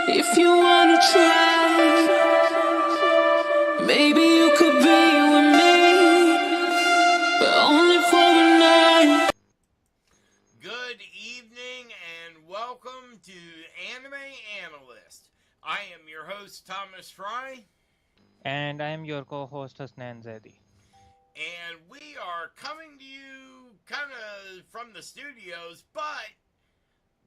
If you wanna try, maybe you could be with me, but only for the night. Good evening and welcome to Anime Analyst. I am your host Thomas Fry, And I am your co-host Hasnan Zaidi. and we are coming to you kind of from the studios, but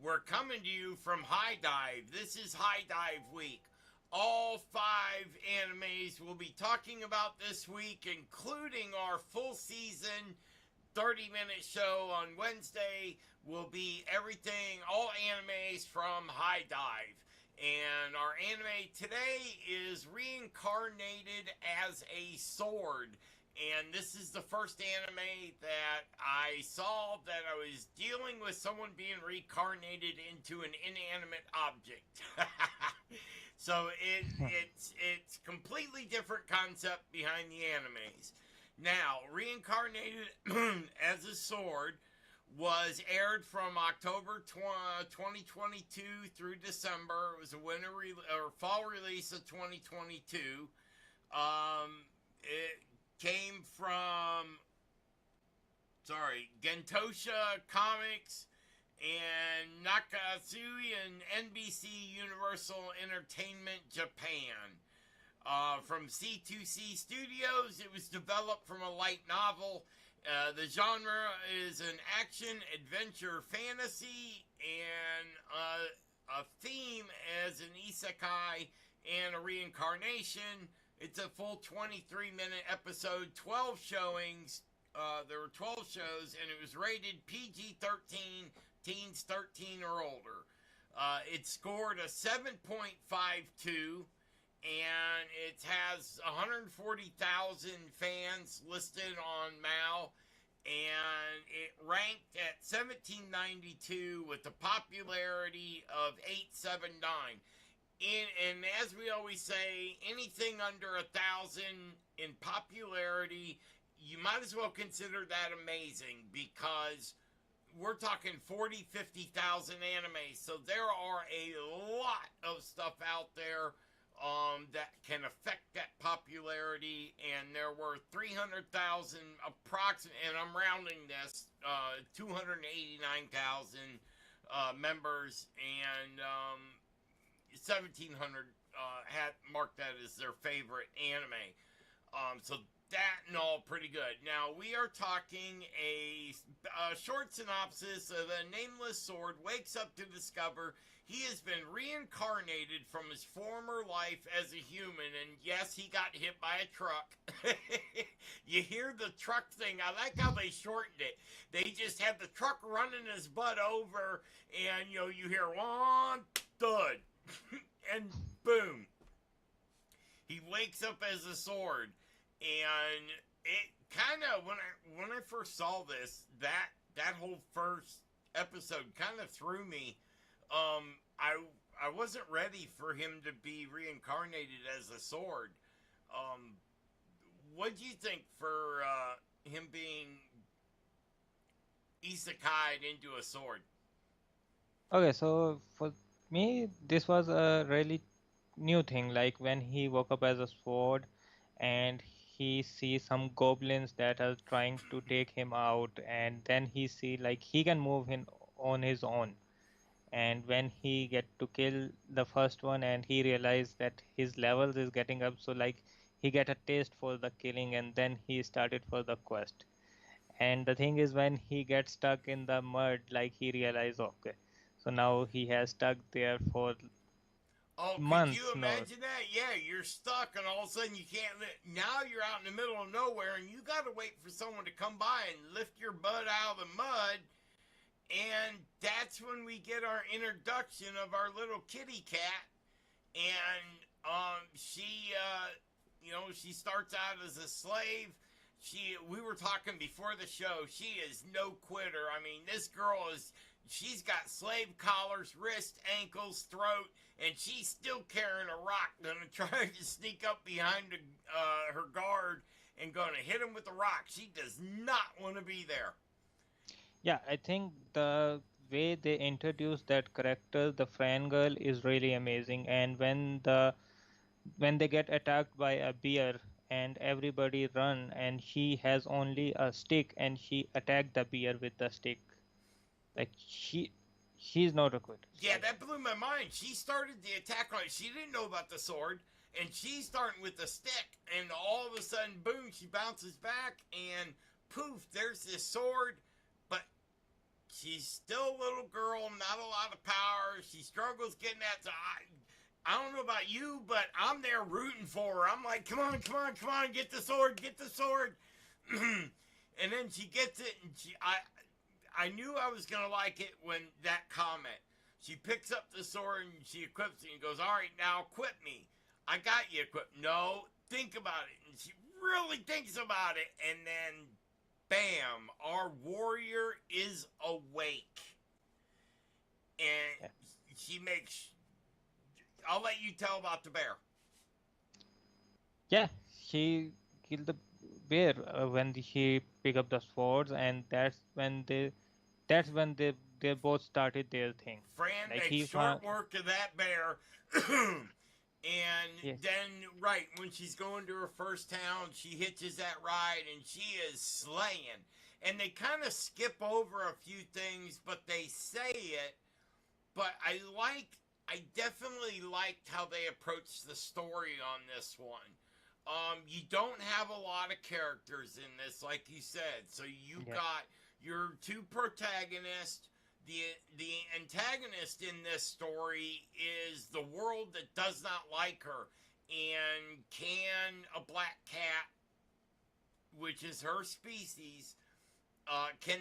we're coming to you from High Dive. This is High Dive Week. All 5 animes we'll be talking about this week, including our full season 30-minute show on Wednesday, will be everything, all animes from High Dive. And our anime today is Reincarnated as a Sword. And this is the first anime that I saw that I was dealing with someone being reincarnated into an inanimate object. So it's completely different concept behind the animes. Now, Reincarnated as a Sword was aired from October 2022 through December. It was a fall release of 2022. It came from Gentosha Comics and Nakatsui and NBC Universal Entertainment Japan. From C2C Studios, it was developed from a light novel. The genre is an action, adventure, fantasy, and a theme as an isekai and a reincarnation. It's a full 23-minute episode, 12 showings. There were 12 shows, and it was rated PG-13, teens 13 or older. It scored a 7.52. And it has 140,000 fans listed on MAL, and it ranked at 1792 with a popularity of 879. And as we always say, anything under 1,000 in popularity, you might as well consider that amazing, because we're talking 40, 50,000 animes. So there are a lot of stuff out there that can affect that popularity, and there were 300,000 approximately, and I'm rounding this, 289,000 members, and 1,700 had marked that as their favorite anime. So that and all pretty good. Now, we are talking a short synopsis of a nameless sword wakes up to discover he has been reincarnated from his former life as a human, and yes, he got hit by a truck. You hear the truck thing. I like how they shortened it. They just had the truck running his butt over, and you hear one thud, and boom. He wakes up as a sword, and it kind of, when I first saw this, that whole first episode kind of threw me. I wasn't ready for him to be reincarnated as a sword. What do you think for him being isekai'd into a sword? Okay, so for me, this was a really new thing. Like when he woke up as a sword, and he sees some goblins that are trying to take him out, and then he see like he can move on his own. And when he get to kill the first one, and he realized that his levels is getting up, so like he get a taste for the killing, and then he started for the quest. And the thing is, when he gets stuck in the mud, like he realized, okay, so now he has stuck there for Oh, could you months. No, imagine that? Yeah, you're stuck, and all of a sudden you can't. Now you're out in the middle of nowhere, and you got to wait for someone to come by and lift your butt out of the mud. And that's when we get our introduction of our little kitty cat. And she starts out as a slave. We were talking before the show. She is no quitter. I mean, this girl she's got slave collars, wrist, ankles, throat, and she's still carrying a rock, gonna try to sneak up behind her guard and gonna hit him with the rock. She does not want to be there. yeah, I think the way they introduce that character, the Fran girl, is really amazing. And when they get attacked by a bear and everybody run, and she has only a stick and she attacked the bear with the stick. Like she's not a quitter. Yeah, Like that blew my mind. She started the attack on it. She didn't know about the sword, and she's starting with the stick, and all of a sudden, boom, she bounces back, and poof, there's this sword, but she's still a little girl, not a lot of power. She struggles getting that. So I don't know about you, but I'm there rooting for her. I'm like, come on, come on, come on, get the sword, get the sword. And then she gets it, and I knew I was gonna like it when that comment. She picks up the sword and she equips it and goes, all right, now equip me. I got you equipped. No, think about it. And she really thinks about it, and then bam, our warrior is awake. yeah. And she makes. I'll let you tell about the bear. Yeah, she killed the bear when she pick up the swords, and that's when they both started their thing. Fran Like makes he short found, work of that bear. And yes, then, right, when she's going to her first town, she hitches that ride and she is slaying. And they kind of skip over a few things, but they say it. But I definitely liked how they approached the story on this one. You don't have a lot of characters in this, like you said. So you yeah, got your two protagonists. The antagonist in this story is the world that does not like her. And can a black cat, which is her species, can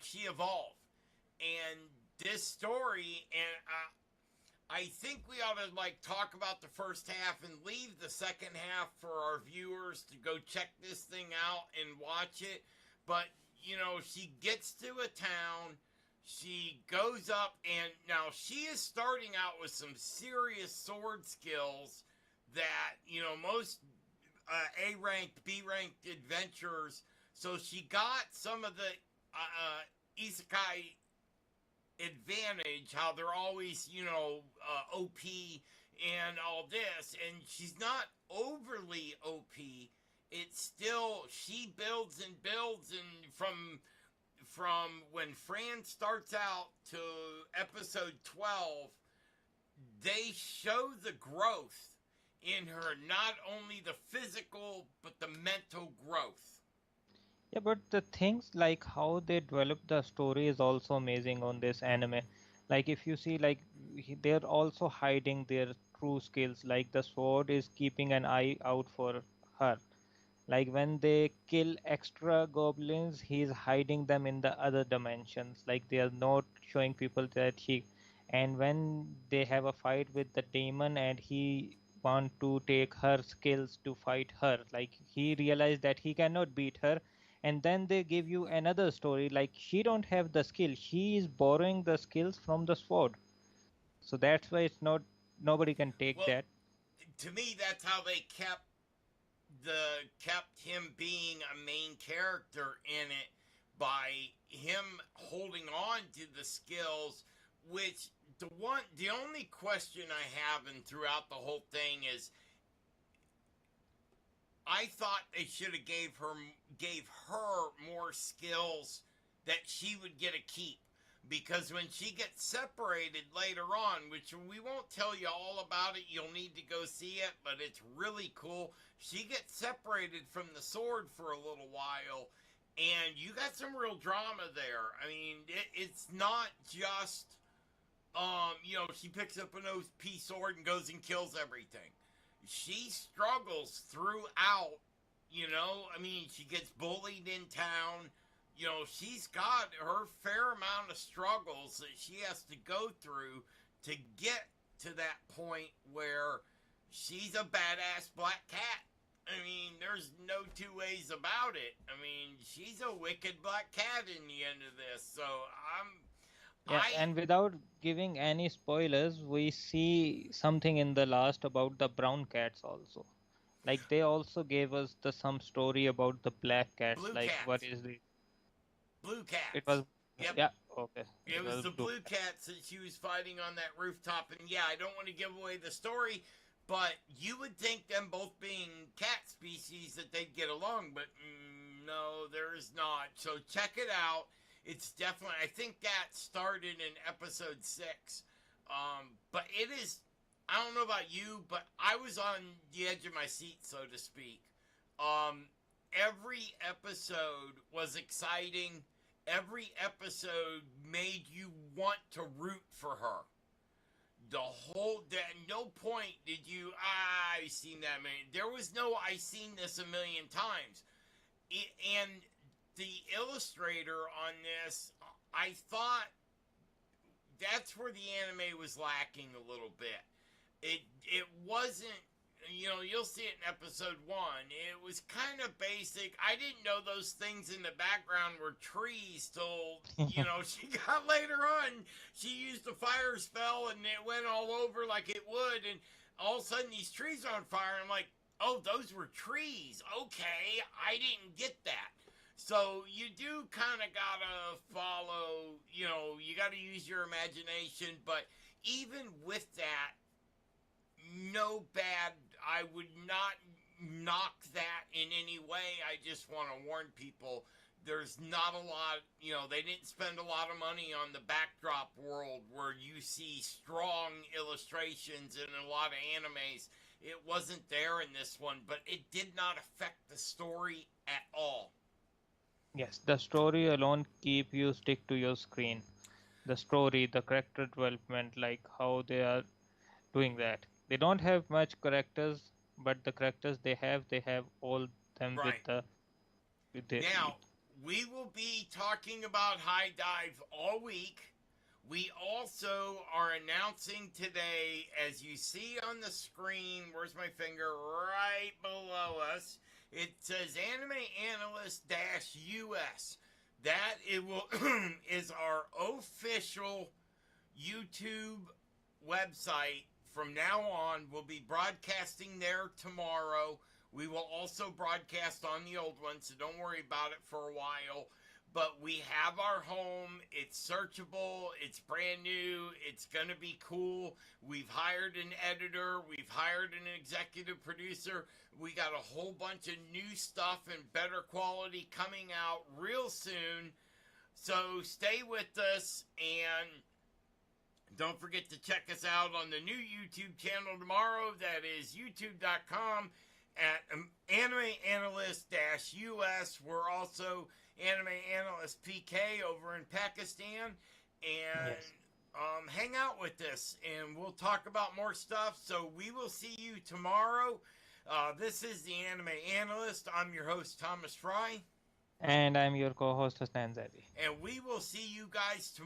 she evolve? And this story, and I think we ought to like talk about the first half and leave the second half for our viewers to go check this thing out and watch it. But she gets to a town, she goes up, and now she is starting out with some serious sword skills that most A ranked, B ranked adventurers. So she got some of the isekai advantage, how they're always, OP and all this, and she's not overly OP. It's still, she builds and builds, and from when Fran starts out to episode 12, they show the growth in her, not only the physical but the mental growth. yeah. But the things like how they develop the story is also amazing on this anime. Like if you see, like they're also hiding their true skills. Like the sword is keeping an eye out for her. Like when they kill extra goblins, he's hiding them in the other dimensions. Like they are not showing people that he. And when they have a fight with the demon, and he want to take her skills to fight her, like he realized that he cannot beat her. And then they give you another story. Like she don't have the skill. She is borrowing the skills from the sword. So that's why it's not nobody can take Well, that. to me, that's how they kept him being a main character in it, by him holding on to the skills. Which the only question I have and throughout the whole thing is, I thought they should have gave her more skills that she would get a keep, because when she gets separated later on, which we won't tell you all about it, you'll need to go see it, but it's really cool. She gets separated from the sword for a little while, and you got some real drama there. I mean, it's not just she picks up an OP sword and goes and kills everything. She struggles throughout. I mean, she gets bullied in town. She's got her fair amount of struggles that she has to go through to get to that point where she's a badass black cat. I mean, there's no two ways about it. I mean, she's a wicked black cat in the end of this. So Yeah, I and without giving any spoilers, we see something in the last about the brown cats also. Like they also gave us the some story about the black cats. blue Like what cats, is the blue it was cats. Yep. Yeah, okay. It It was was the blue blue cat. cats that she was fighting on that rooftop. And yeah, I don't want to give away the story, but you would think them both being cat species that they'd get along, but no, there is not. So check it out. It's definitely, I think that started in episode 6. But it is, I don't know about you, but I was on the edge of my seat, so to speak. Um, every episode was exciting. Every episode made you want to root for her. The whole, no point did you, I've seen that many. There was no, I seen this a million times. And the illustrator on this, I thought that's where the anime was lacking a little bit. It wasn't, you'll see it in episode 1. It was kind of basic. I didn't know those things in the background were trees till she got later on. She used a fire spell and it went all over like it would, and all of a sudden these trees are on fire. And I'm like, oh, those were trees. Okay, I didn't get that. So you do kind of gotta follow, you gotta use your imagination, but even with that, no bad, I would not knock that in any way. I just want to warn people there's not a lot, they didn't spend a lot of money on the backdrop world where you see strong illustrations in a lot of animes. It wasn't there in this one, but it did not affect the story at all. Yes, the story alone keep you stick to your screen. The story, the character development, like how they are doing that. They don't have much characters, but the characters they have all them with Right. the Now, we will be talking about High Dive all week. We also are announcing today, as you see on the screen, where's my finger? Right below us. It says Anime Analyst US. That it will is our official YouTube website. From now on, we'll be broadcasting there tomorrow. We will also broadcast on the old one, so don't worry about it for a while. But we have our home. It's searchable. It's brand new. It's going to be cool. We've hired an editor. We've hired an executive producer. We got a whole bunch of new stuff and better quality coming out real soon. So stay with us, and don't forget to check us out on the new YouTube channel tomorrow. That is youtube.com at Anime Analyst US. We're also Anime Analyst PK over in Pakistan. And yes. hang out with us, and we'll talk about more stuff. So we will see you tomorrow. This is the Anime Analyst. I'm your host, Thomas Fry. And I'm your co-host Hasnan Zaidi. And we will see you guys tomorrow.